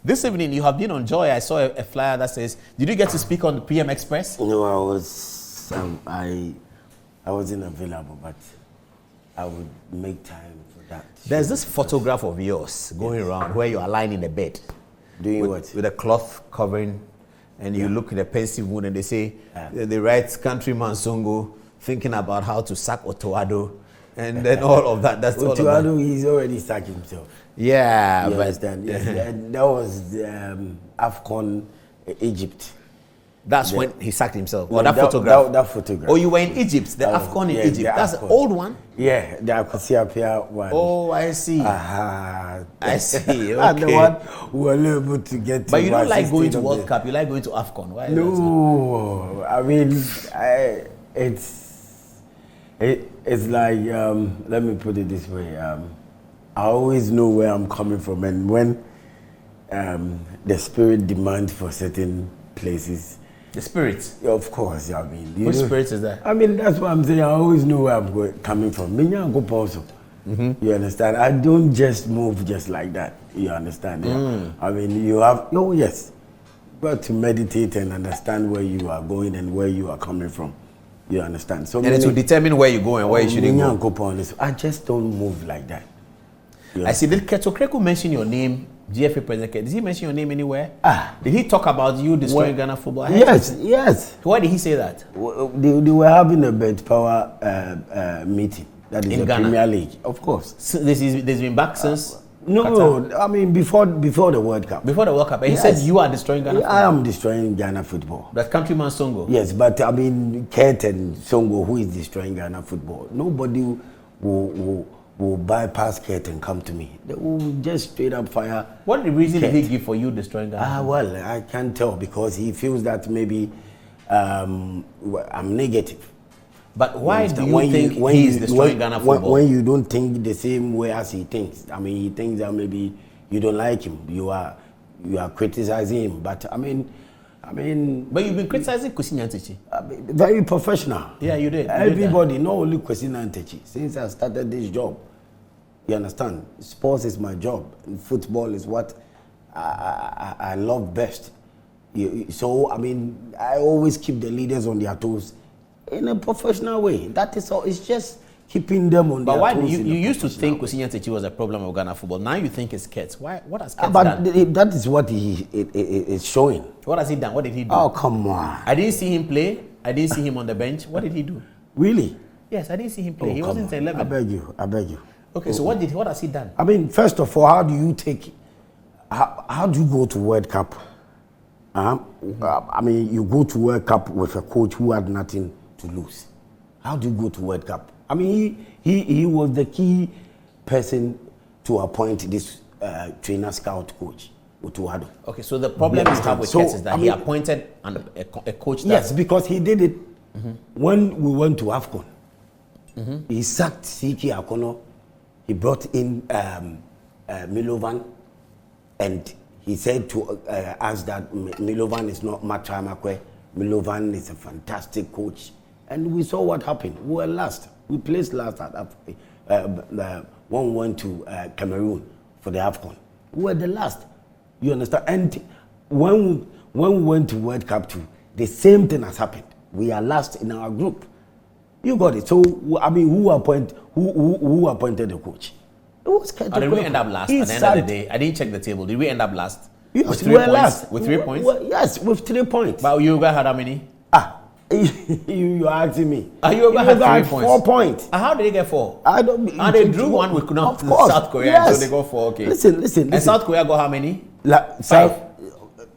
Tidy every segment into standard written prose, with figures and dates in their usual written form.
This evening you have been on Joy. I saw a flyer that says, did you get to speak on the PM Express? No, I was, I wasn't available, but I would make time for that. There's this photograph of yours going around where you are lying in the bed. Doing what? With a cloth covering, and you look in a pensive mood, and they say, they write Countryman Songo, thinking about how to sack Otto-Addo, and then all of that. That's all of that. Otto-Addo, he's already sacked himself. Yeah, you understand? Yes, that was AFCON Egypt. That's when he sacked himself. Or that photograph. That photograph. Oh, you were in Egypt, the AFCON in Egypt. That's the old one? Yeah, the Akwasi one. Oh, I see. I see. Okay. And the one we were able to get to. But you don't like going to World Cup, you like going to AFCON. Why? No, I mean, it's like, let me put it this way. I always know where I'm coming from, and when the spirit demands for certain places. The spirit? Of course, I mean. Which spirit is that? I mean, that's what I'm saying. I always know where I'm coming from. You understand? I don't just move just like that. You understand? Yeah? I mean, you have, yes. But to meditate and understand where you are going and where you are coming from. You understand? So and it will determine where you go and where you shouldn't go. I just don't move like that. I see. Did Keto Kreko mention your name, GFA President? Did he mention your name anywhere? Did he talk about you destroying Ghana football? Yes. Why did he say that? They were having a bet power meeting. That is in Ghana? Premier League, of course. So there's been back since? No, I mean before the World Cup. Before the World Cup, and he said you are destroying Ghana football. I am destroying Ghana football. That Countryman Songo. Yes, but I mean Kurt and Songo, who is destroying Ghana football? Nobody will bypass Kurt and come to me. They will just straight up fire. What the reason did he give for you destroying Ghana? Well, I can't tell because he feels that maybe I'm negative. But why do you think he is destroying Ghana football? When you don't think the same way as he thinks. I mean, he thinks that maybe you don't like him. You are criticizing him. But I mean. But you've been criticizing Kwesi Nyantakyi. Very professional. Yeah, you did. Everybody, not only Kwesi Nyantakyi. Since I started this job, you understand? Sports is my job. And football is what I love best. So, I mean, I always keep the leaders on their toes in a professional way. That is all. It's just keeping them on their toes. But why you used to think Kwesi Nyantakyi was a problem of Ghana football? Now you think it's Kurt. Why? What has Kurt done? But that is what he is showing. What has he done? What did he do? Oh, come on. I didn't see him play. I didn't see him on the bench. What did he do? Really? Yes, I didn't see him play. He wasn't 11. I beg you. Okay, so what has he done? I mean, first of all, how do you go to World Cup? I mean, you go to World Cup with a coach who had nothing to lose. How do you go to World Cup? I mean, he was the key person to appoint this trainer scout coach, Otto-Addo. Okay, so the problem you have with Kurt is that he appointed a coach that... Yes, because he did it when we went to AFCON. He sacked Siki Akono. He brought in Milovan, and he said to us that Milovan is not Matramakwe. Milovan is a fantastic coach. And we saw what happened. We were last. We placed last at when we went to Cameroon for the AFCON. We were the last. You understand? And when we went to World Cup 2, the same thing has happened. We are last in our group. You got it. So I mean, who appointed the coach? It was Kurt. Did we end up last at the end of the day? I didn't check the table. Did we end up last? Yes, we were last. With 3 points? Yes, with 3 points. But Uruguay had how many? You are asking me. Uruguay had 3 points. 4 points. How did they get 4? I don't. And they drew one with South Korea, yes. so they got 4. Okay. Listen. And South Korea got how many? 5.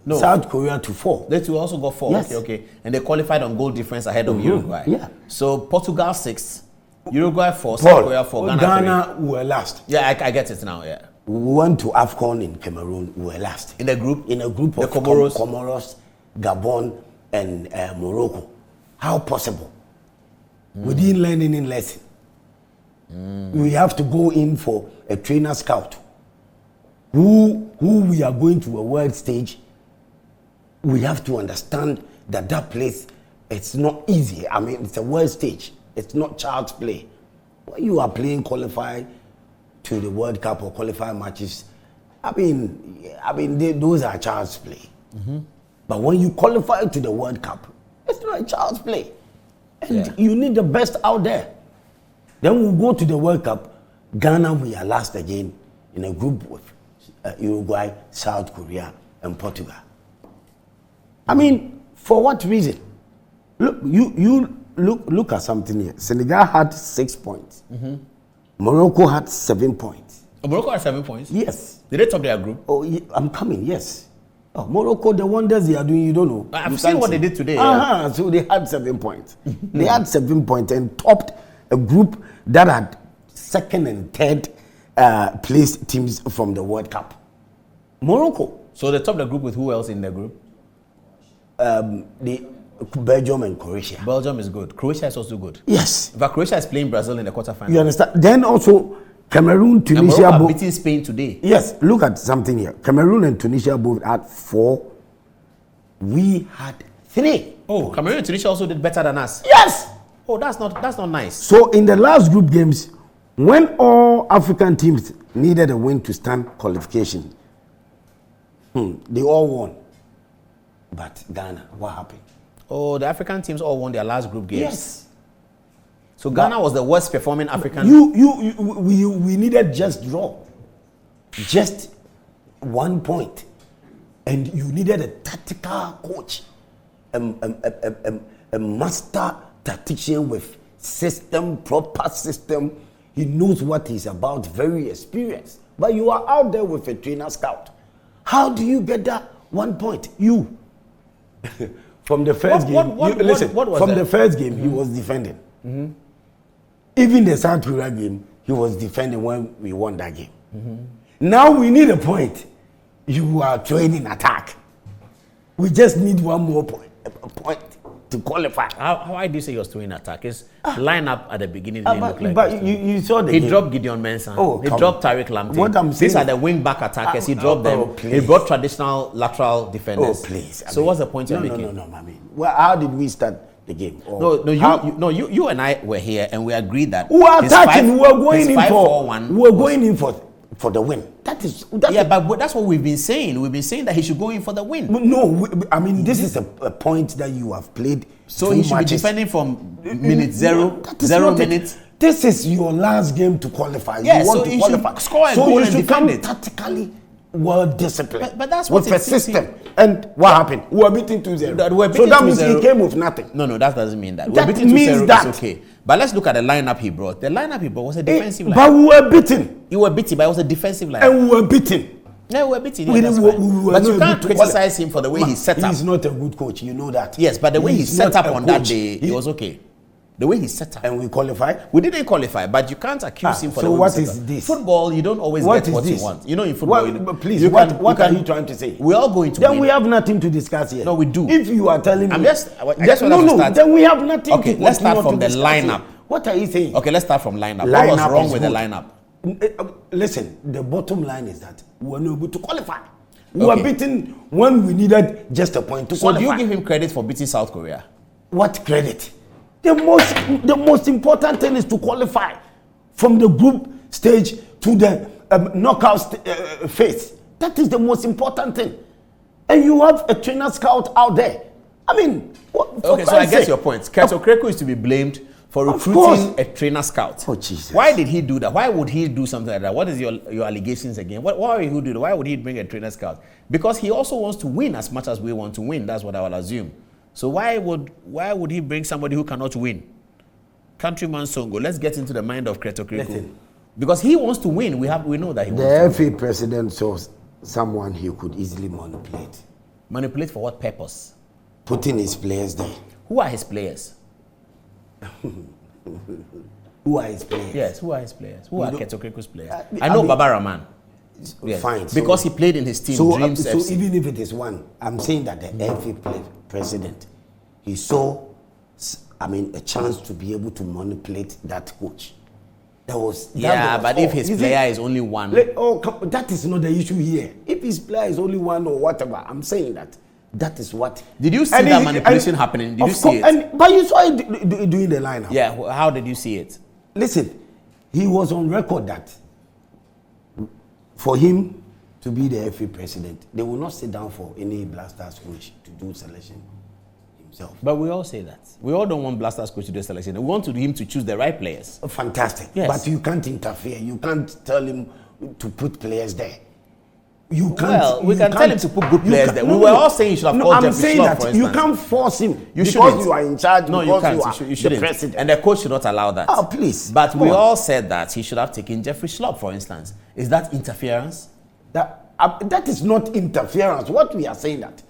No. South Korea to 4. They two also got 4. Yes. Okay. And they qualified on goal difference ahead of Uruguay. Yeah. So Portugal 6, Uruguay 4, South Korea 4, Ghana were last. Yeah, I get it now. Yeah. We went to AFCON in Cameroon. We were last. In a group of the Comoros, Gabon, and Morocco. How possible? We didn't learn any lesson. We have to go in for a trainer scout. Who we are going to a world stage. We have to understand that place, it's not easy. I mean, it's a world stage. It's not child's play. When you are playing qualify to the World Cup or qualify matches, those are child's play. But when you qualify to the World Cup, it's not a child's play. And you need the best out there. Then we'll go to the World Cup. Ghana, we are last again in a group with Uruguay, South Korea, and Portugal. For what reason? Look, you look at something here. Senegal had 6 points. Morocco had 7 points. Oh, Morocco had 7 points? Yes. Did they top their group? Oh, I'm coming, yes. Oh, Morocco, the wonders they are doing, you don't know. I've seen what they did today. So they had 7 points. They had 7 points and topped a group that had second and third place teams from the World Cup. Morocco. So they topped the group with who else in the group? The Belgium and Croatia. Belgium is good. Croatia is also good. Yes. But Croatia is playing Brazil in the quarterfinal. You understand? Then also Cameroon, Tunisia. And Morocco beating Spain today. Yes. Look at something here. Cameroon and Tunisia both had 4. We had 3. Oh, Cameroon and Tunisia also did better than us. Yes. Oh, that's not nice. So in the last group games, when all African teams needed a win to stand qualification, they all won. But Ghana, what happened? Oh, the African teams all won their last group games. Yes. So Ghana was the worst performing African. We needed just draw, just 1 point, and you needed a tactical coach, a master tactician with proper system. He knows what he's about, very experienced. But you are out there with a trainer scout. How do you get that 1 point? From the first game, the first game, he was defending. Even the South Korea game, he was defending when we won that game. Now we need a point. You are training attack. We just need one more point, a point to qualify. How do you say you're doing attack? Is line up at the beginning didn't look like but you saw the he game. Dropped Gideon Mensah. He dropped Tariq Lamptey. What I'm saying, these are the wing back attackers. He dropped them. He brought traditional lateral defenders. Oh please! So what's the point you're making? No. Well, how did we start the game? You and I were here and we agreed that we are attacking. We were going in for the win. But that's what we've been saying. We've been saying that he should go in for the win. No, this is a point that you have played. So he should be defending from minute zero minutes. This is your last game to qualify. Yeah, you want so to qualify. Should score a so goal you and should come defend it. tactically well disciplined. But that's what with a system. And what happened? We were beating 2-0. So that means he came with nothing. No, that doesn't mean that. That means that. It's okay. But let's look at the lineup he brought. The lineup he brought was a defensive lineup. But we were beaten. You were beaten, but it was a defensive lineup. And we were beaten. Yeah, we were beaten. Yeah, but you can't criticize him for the way he set up. He's not a good coach, you know that. Yes, but the way he set up on that day, it was okay. The way he set up. And we qualified? We didn't qualify, but you can't accuse him for the way he set up. So what is this? Football, you don't always get what you want. You know, in football... What are you trying to say? We're all going to win. Then we have nothing to discuss here. No, we do. If you are telling me... Then we have nothing to... Okay, let's start from the lineup. What are you saying? Okay, let's start from lineup. What was wrong with the lineup? Listen, the bottom line is that we were not able to qualify. We were beaten when we needed just a point to qualify. So do you give him credit for beating South Korea? What credit? The most important thing is to qualify from the group stage to the knockout phase. That is the most important thing. And you have a trainer scout out there. Okay, so I get your point. Keto Kreko is to be blamed for recruiting a trainer scout. Oh, Jesus. Why did he do that? Why would he do something like that? What is your allegations again? Why would he do that? Why would he bring a trainer scout? Because he also wants to win as much as we want to win. That's what I will assume. So why would he bring somebody who cannot win? Countryman Songo. Let's get into the mind of Keto Kreko. Because he wants to win. We know that he wants to win. The FA president saw someone he could easily manipulate. Manipulate for what purpose? Putting his players there. Who are his players? Who are his players? Yes, who are his players? Who are Keto Kreko's players? I know Baba Rahman. Yes. Fine. Because he played in his team, Dreams FC. So even if it is one, I'm saying that the FA president, he saw, a chance to be able to manipulate that coach. But if his player is only one. That is not the issue here. If his player is only one or whatever, I'm saying that is what. Did you see that manipulation happening? Did you see it? But you saw it doing the lineup. Yeah, how did you see it? Listen, he was on record that for him to be the FA president, they will not sit down for any Blasters coach to do selection himself. But we all say that. We all don't want Blasters coach to do selection. We want him to choose the right players. Fantastic. Yes. But you can't interfere. You can't tell him to put players there. You can't. Well, we can tell him to put good players there. No, we were all saying you should have called Jeffrey saying Schlupp, that for instance. you can't force him. You because shouldn't. You are in charge. No, you can't. You shouldn't. The president. And the coach should not allow that. Oh, please. But we all said that he should have taken Jeffrey Schlupp, for instance. Is that interference? That is not interference. What we are saying that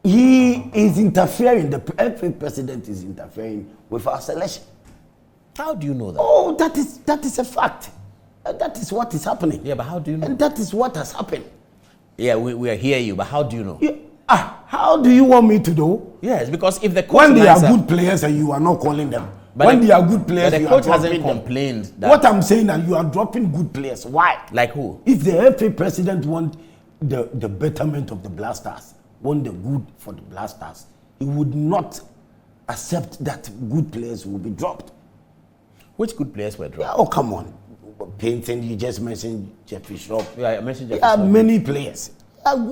he is interfering. The FA president is interfering with our selection. How do you know that? Oh, that is a fact. That is what is happening. Yeah, but how do you know? And that is what has happened. Yeah, we hear you, but how do you know? Yeah. How do you want me to know? Yes, because if the coach when they are good players and you are not calling them, when they are good players, but the coach hasn't complained. That what I'm saying that you are dropping good players. Why? Like who? If the FA president want the betterment of the Blasters, want the good for the Blasters, he would not accept that good players will be dropped. Which good players were dropped? Oh, come on. Painting, you just mentioned Jeffrey Schlupp. Yeah, I mentioned Jeffrey There are Schlupp. many players.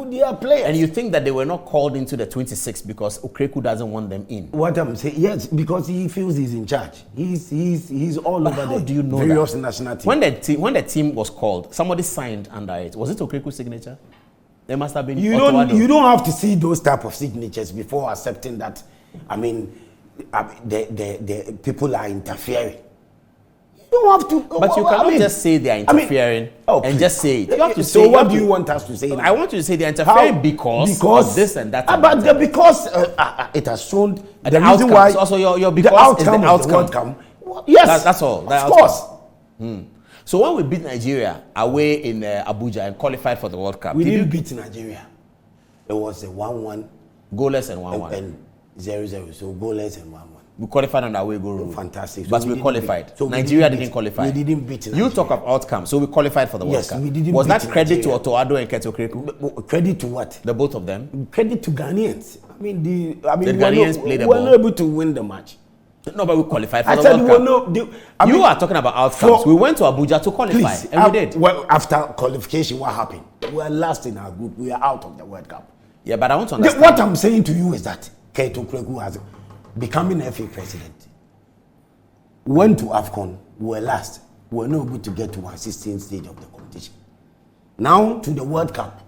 They are players. And you think that they were not called into the 26 because Okreku doesn't want them in? What I'm saying, yes, because he feels he's in charge. He's all But over how the do you know various that? national teams. When the team was called, somebody signed under it. Was it Okreku's signature? There must have been. You don't have to see those type of signatures before accepting that. The people are interfering. You don't have to. But you cannot just say they are interfering and just say it. You have to say. So what do you want us to say? I want you to say they are interfering because of this and that. Because it has shown the reason why. Also, your because the outcome is the outcome. Yes, that's all. Of course. So when we beat Nigeria away in Abuja and qualified for the World Cup, we didn't beat Nigeria. It was a 1-1, goalless and 1-1, and 0-0. So goalless and 1-1. We qualified on the away goal rule. Fantastic. So but we qualified. So Nigeria didn't qualify. We didn't beat Nigeria. You talk of outcome. So we qualified for the World Cup. We didn't Was that beat credit Nigeria. to Otto Addo and Keto Okreku? Credit to what? The both of them? Credit to Ghanaians. The Ghanaians played the ball. We were not able to win the match. No, but we qualified for the World Cup. You are talking about outcomes. We went to Abuja to qualify, and we did. Well, after qualification, what happened? We were last in our group. We are out of the World Cup. Yeah, but I want to understand. What I'm saying to you is that Keto Okreku has becoming FA president. Went to AFCON, we were last. We were not able to get to 1/16 stage of the competition. Now to the World Cup.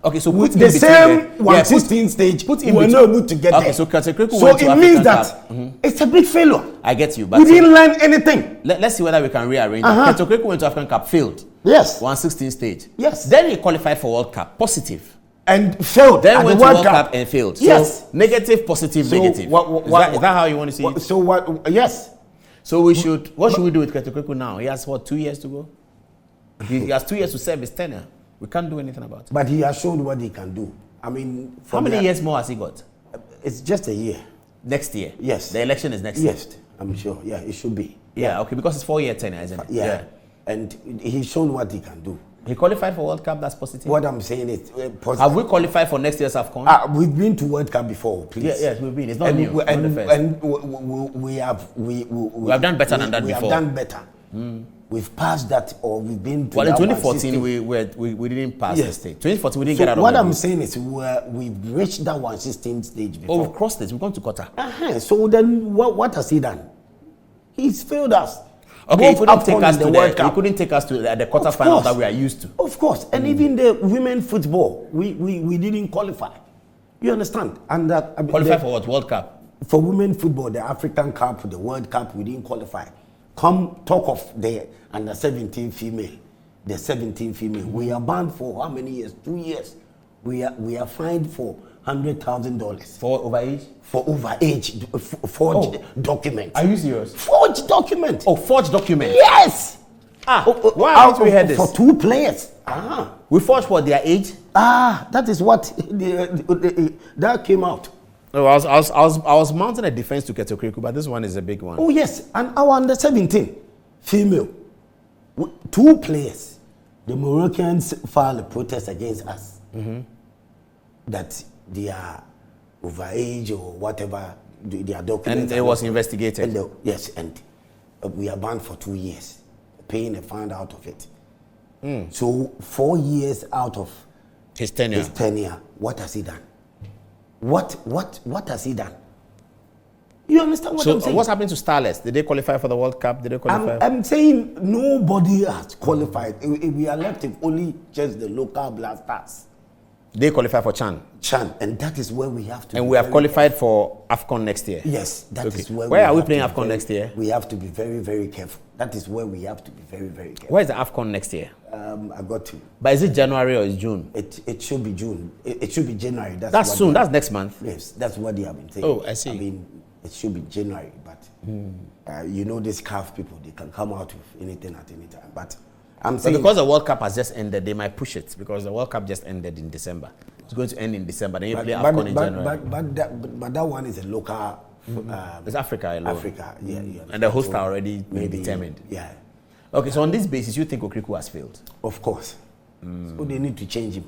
Okay, so with the same 1/16 stage, we were not able to get there. So it means that it's a big failure. I get you, but we didn't learn anything. Let's see whether we can rearrange. Keto Okreku went to African Cup, failed. Yes. 1/16 stage. Yes. Then he qualified for World Cup, positive. And failed. Then went to World Cup and failed. Yes. So negative, positive, negative. Is that how you want to see it? So what? Yes. So what should we do with Keto Okreku now? He has 2 years to go? He has 2 years to serve his tenure. We can't do anything about it. But he has shown what he can do. How many years more has he got? It's just a year. Next year? Yes. The election is next year? Yes, I'm sure. Yeah, it should be. Yeah, okay, because it's 4-year tenure, isn't it? Yeah. And he's shown what he can do. He qualified for World Cup, that's positive. What I'm saying is positive. Have we qualified for next year's AFCON? We've been to World Cup before, please. Yes, we've been. It's not new. And we have done better than that before. We have done better. We've passed that, or we've been to. Well, in 2014 we didn't pass the stage. 2014 we didn't get out of what I'm saying is we've reached that 1/16 stage before. Oh, we've crossed it. We've gone to quarter. So then what has he done? He's failed us. Okay, he couldn't take us to the quarterfinal that we are used to. Of course, and even the women football, we didn't qualify. You understand? And that qualify for what? World Cup. For women football, the African Cup, the World Cup, we didn't qualify. Come talk of the under 17 female, the 17 female. We are banned for how many years? 2 years. We are fined for $100,000 for overage. For overage, forged document. Are you serious? Forged document. Oh, forged document. Yes. Why haven't we heard this? For 2 players. We forged for their age. That is what that came out. No, I was mounting a defense to Keto Okreku, but this one is a big one. Oh yes, and our under 17 female, 2 players. The Moroccans filed a protest against us that they are overage or whatever their documents. And it was investigated. And we are banned for 2 years, paying a fine out of it. So 4 years out of His tenure. what has he done? What has he done? You understand what So I'm saying? what's happening to Starlets? Did they qualify for the World Cup? Did they qualify? I'm saying nobody has qualified. We are left with only just the local Black Stars. They qualify for Chan. And that is where we have to. And we have qualified for AFCON next year. Yes, that is where. Where are we have playing to be AFCON next year? We have to be very, very careful. That is where we have to be very, very careful. Where is the AFCON next year? I got to. But is it January or is June? It should be June. It should be January. That's soon. That's next month. Yes, that's what they have been saying. Oh, I see. I mean, it should be January, but you know, these CAF people, they can come out with anything at any time. But I'm saying, because the World Cup has just ended, they might push it because the World Cup just ended in December. It's going to end in December. Then you play AFCON in January. But that one is a local. It's Africa alone. Africa, yeah. And the hosts are already determined. Yeah. Okay, so on this basis, you think Okriku has failed? Of course. So they need to change him.